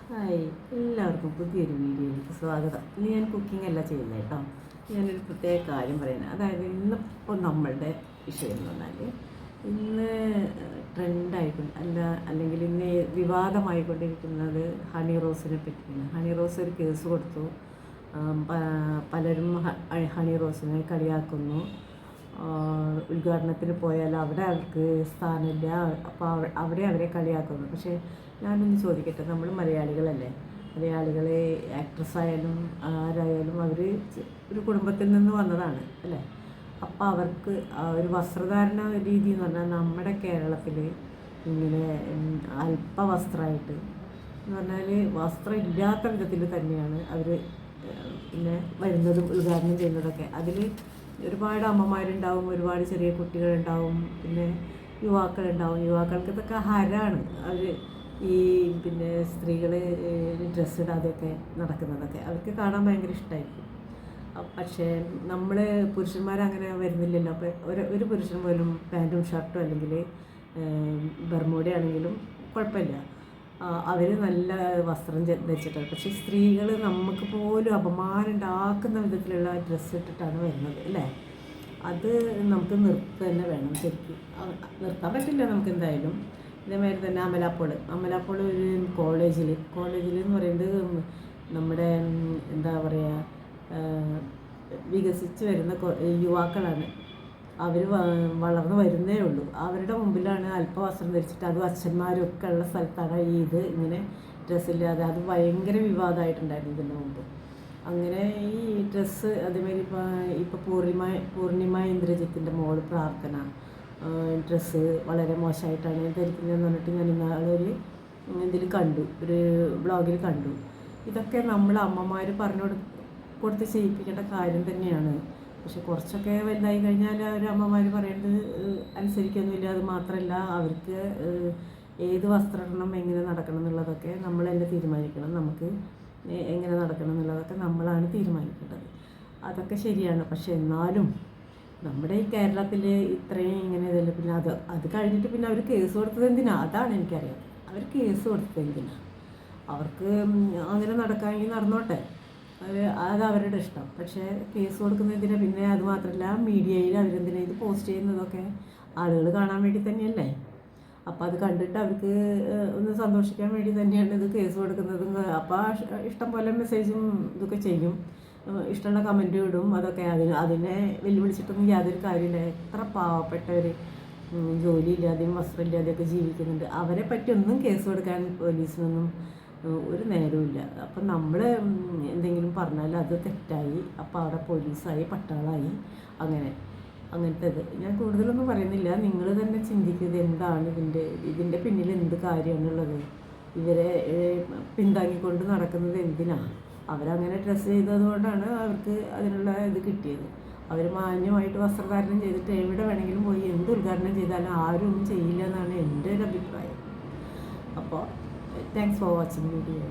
Hi, എല്ലാവർക്കും പുതിയൊരു വീഡിയോയിലേക്ക് സ്വാഗതം. ഇന്ന് ഞാൻ കുക്കിംഗ് അല്ല ചെയ്യുന്നത് കേട്ടോ. ഞാനൊരു പ്രത്യേക കാര്യം പറയുന്നത്, അതായത് ഇന്നിപ്പോൾ നമ്മളുടെ വിഷയം എന്ന് പറഞ്ഞാൽ ഇന്ന് ട്രെൻഡായിക്കൊണ്ട് അല്ലെങ്കിൽ ഇന്ന് വിവാദമായിക്കൊണ്ടിരിക്കുന്നത് ഹണി റോസിനെ പറ്റിയാണ്. ഹണി റോസ് ഒരു കേസ് കൊടുത്തു. പലരും ഹണി റോസിനെ കളിയാക്കുന്നു. ഉദ്ഘാടനത്തിന് പോയാൽ അവിടെ അവർക്ക് സ്ഥാനമില്ല, അപ്പോൾ അവിടെ അവരെ കളിയാക്കുന്നു. പക്ഷേ ഞാനൊന്ന് ചോദിക്കട്ടെ, നമ്മൾ മലയാളികളല്ലേ? മലയാളികൾ ആക്ട്രസ് ആയാലും ആരായാലും അവർ ഒരു കുടുംബത്തിൽ നിന്ന് വന്നതാണ് അല്ലേ? അപ്പോൾ അവർക്ക് ഒരു വസ്ത്രധാരണ രീതി എന്ന് പറഞ്ഞാൽ നമ്മുടെ കേരളത്തിൽ ഇങ്ങനെ അല്പവസ്ത്രമായിട്ട് എന്ന് പറഞ്ഞാൽ വസ്ത്രം ഇല്ലാത്ത വിധത്തിൽ തന്നെയാണ് അവർ പിന്നെ വരുന്നതും ഉദ്ഘാടനം ചെയ്യുന്നതൊക്കെ. അതിൽ ഒരുപാട് അമ്മമാരുണ്ടാവും, ഒരുപാട് ചെറിയ കുട്ടികളുണ്ടാവും, പിന്നെ യുവാക്കളുണ്ടാവും. യുവാക്കൾക്ക് ഇതൊക്കെ ഹരമാണ്. അവർ ഈ പിന്നെ സ്ത്രീകൾ ഡ്രസ്സ് ഇടാതെയൊക്കെ നടക്കുന്നതൊക്കെ അവർക്ക് കാണാൻ ഭയങ്കര ഇഷ്ടമായിരിക്കും. പക്ഷേ നമ്മൾ പുരുഷന്മാരങ്ങനെ വരുന്നില്ലല്ലോ. അപ്പോൾ ഒരു പുരുഷൻ പോലും പാൻറ്റും ഷർട്ടും അല്ലെങ്കിൽ ബർമൂഡയാണെങ്കിലും കുഴപ്പമില്ല, അവർ നല്ല വസ്ത്രം ധരിച്ചിട്ടാണ്. പക്ഷേ സ്ത്രീകൾ നമുക്ക് പോലും അപമാനം ഉണ്ടാക്കുന്ന വിധത്തിലുള്ള ഡ്രസ്സ് ഇട്ടിട്ടാണ് വരുന്നത് അല്ലേ? അത് നമുക്ക് നിർത്തുക തന്നെ വേണം. ശരിക്കും നിർത്താൻ പറ്റില്ല നമുക്ക് എന്തായാലും. ഇതേമാതിരി തന്നെ അമലാപ്പോൾ ഒരു കോളേജിൽ എന്ന് പറയുന്നത് നമ്മുടെ എന്താ പറയുക, വികസിച്ച് വരുന്ന യുവാക്കളാണ്. അവർ വളർന്നു വരുന്നേ ഉള്ളൂ. അവരുടെ മുമ്പിലാണ് അല്പവസ്ത്രം ധരിച്ചിട്ട്, അതും അച്ഛന്മാരൊക്കെ ഉള്ള സ്ഥലത്താണ് ഇത് ഇങ്ങനെ ഡ്രസ്സില്ലാതെ. അത് ഭയങ്കര വിവാദമായിട്ടുണ്ടായിരുന്നു ഇതിൻ്റെ മുമ്പ്. അങ്ങനെ ഈ ഡ്രസ്സ് അതേമാതിരി ഇപ്പോൾ പൂർണിമ ഇന്ദ്രജിത്തിൻ്റെ മോള് പ്രാർത്ഥന ഡ്രസ്സ് വളരെ മോശമായിട്ടാണ് ധരിക്കുന്നതെന്ന് പറഞ്ഞിട്ട് ഞാൻ ഇന്നാളൊരു ഇതിൽ കണ്ടു, ഒരു ബ്ലോഗിൽ കണ്ടു. ഇതൊക്കെ നമ്മൾ അമ്മമാർ കൊടുത്ത് ചെയ്യിപ്പിക്കേണ്ട കാര്യം തന്നെയാണ്. പക്ഷെ കുറച്ചൊക്കെ വലുതായി കഴിഞ്ഞാൽ അവർ അമ്മമാർ പറയുന്നത് അനുസരിക്കൊന്നുമില്ല. അത് മാത്രമല്ല, അവർക്ക് ഏത് വസ്ത്രം ഇടണം, എങ്ങനെ നടക്കണം എന്നുള്ളതൊക്കെ നമ്മൾ തന്നെ തീരുമാനിക്കണം. നമുക്ക് എങ്ങനെ നടക്കണം എന്നുള്ളതൊക്കെ നമ്മളാണ് തീരുമാനിക്കേണ്ടത്. അതൊക്കെ ശരിയാണ്. പക്ഷെ എന്നാലും നമ്മുടെ ഈ കേരളത്തിൽ ഇത്രയും ഇങ്ങനെ ഇതല്ല. പിന്നെ അത് കഴിഞ്ഞിട്ട് പിന്നെ അവർ കേസ് കൊടുത്തത് എന്തിനാണ്? അതാണ് എനിക്കറിയാം. അവർ കേസ് കൊടുത്തത് എന്തിനാണ്? അവർക്ക് അങ്ങനെ നടക്കാമെങ്കിൽ നടന്നോട്ടെ, അത് അവരുടെ ഇഷ്ടം. പക്ഷേ കേസ് കൊടുക്കുന്നതിന് പിന്നെ അത് മാത്രമല്ല, മീഡിയയിൽ അവരെന്തിനാ ഇത് പോസ്റ്റ് ചെയ്യുന്നതൊക്കെ ആളുകൾ കാണാൻ വേണ്ടി തന്നെയല്ലേ? അപ്പോൾ അത് കണ്ടിട്ട് അവർക്ക് ഒന്ന് സന്തോഷിക്കാൻ വേണ്ടി തന്നെയാണ് ഇത് കേസ് കൊടുക്കുന്നതും. അപ്പോൾ ഇഷ്ടം പോലെ മെസ്സേജും ഇതൊക്കെ ചെയ്യും, ഇഷ്ടമുള്ള കമൻറ്റും ഇടും. അതൊക്കെ അതിനെ വെല്ലുവിളിച്ചിട്ടൊന്നും യാതൊരു കാര്യമില്ല. എത്ര പാവപ്പെട്ടവർ ജോലിയില്ലാതെയും വസ്ത്രമില്ലാതെയൊക്കെ ജീവിക്കുന്നുണ്ട്. അവരെ പറ്റി ഒന്നും കേസ് കൊടുക്കാൻ പോലീസിനൊന്നും ഒരു നേരവുമില്ല. അപ്പം നമ്മൾ എന്തെങ്കിലും പറഞ്ഞാൽ അത് തെറ്റായി, അപ്പോൾ അവിടെ പോലീസായി, പട്ടാളായി, അങ്ങനത്തേത്. ഞാൻ കൂടുതലൊന്നും പറയുന്നില്ല. നിങ്ങൾ തന്നെ ചിന്തിക്കുന്നത് എന്താണ് ഇതിൻ്റെ പിന്നിൽ എന്ത് കാര്യമാണുള്ളത്? ഇവരെ പിന്താങ്ങിക്കൊണ്ട് നടക്കുന്നത് എന്തിനാണ്? അവരങ്ങനെ ഡ്രസ്സ് ചെയ്തതുകൊണ്ടാണ് അവർക്ക് അതിനുള്ള ഇത് കിട്ടിയത്. അവർ മാന്യമായിട്ട് വസ്ത്രധാരണം ചെയ്തിട്ട് എവിടെ വേണമെങ്കിലും പോയി എന്ത് ഉദ്ഘാടനം ചെയ്താലും ആരും ഒന്നും ചെയ്യില്ല എന്നാണ് എൻ്റെ ഒരു അഭിപ്രായം. അപ്പോൾ താങ്ക്സ് ഫോർ വാച്ചിങ് വീഡിയോ.